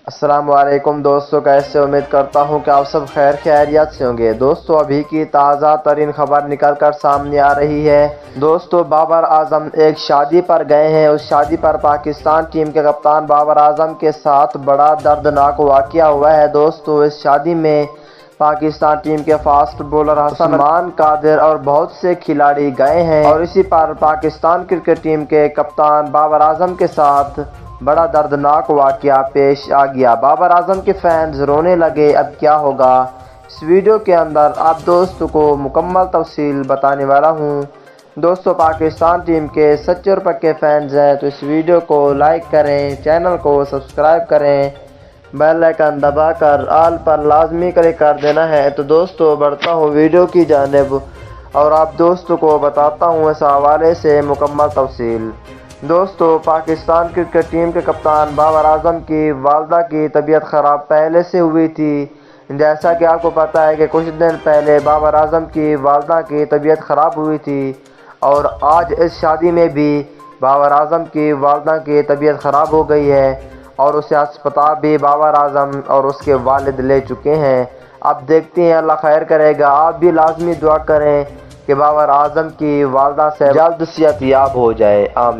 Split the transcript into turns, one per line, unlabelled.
السلام علیکم دوستو، کیسے؟ امید کرتا ہوں کہ آپ سب خیر خیریت سے ہوں گے۔ دوستو ابھی کی تازہ ترین خبر نکل کر سامنے آ رہی ہے۔ دوستو بابر اعظم ایک شادی پر گئے ہیں۔ اس شادی پر پاکستان ٹیم کے کپتان بابر اعظم کے ساتھ بڑا دردناک واقعہ ہوا ہے۔ دوستو اس شادی میں پاکستان ٹیم کے فاسٹ بولر عثمان قادر اور بہت سے کھلاڑی گئے ہیں، اور اسی پر پاکستان کرکٹ ٹیم کے کپتان بابر اعظم کے ساتھ بڑا دردناک واقعہ پیش آ گیا۔ بابر اعظم کے فینز رونے لگے۔ اب کیا ہوگا؟ اس ویڈیو کے اندر آپ دوستوں کو مکمل تفصیل بتانے والا ہوں۔ دوستو پاکستان ٹیم کے سچے اور پکے فینز ہیں تو اس ویڈیو کو لائک کریں، چینل کو سبسکرائب کریں، بیل آئیکن دبا کر آل پر لازمی کلک کر دینا ہے۔ تو دوستو بڑھتا ہوں ویڈیو کی جانب اور آپ دوستوں کو بتاتا ہوں اس حوالے سے مکمل تفصیل۔ دوستو پاکستان کرکٹ ٹیم کے کپتان بابر اعظم کی والدہ کی طبیعت خراب پہلے سے ہوئی تھی۔ جیسا کہ آپ کو پتہ ہے کہ کچھ دن پہلے بابر اعظم کی والدہ کی طبیعت خراب ہوئی تھی، اور آج اس شادی میں بھی بابر اعظم کی والدہ کی طبیعت خراب ہو گئی ہے، اور اسے ہسپتال بھی بابر اعظم اور اس کے والد لے چکے ہیں۔ اب دیکھتے ہیں، اللہ خیر کرے گا۔ آپ بھی لازمی دعا کریں کہ بابر اعظم کی والدہ سے جلد صحت یاب ہو جائے۔ آمین۔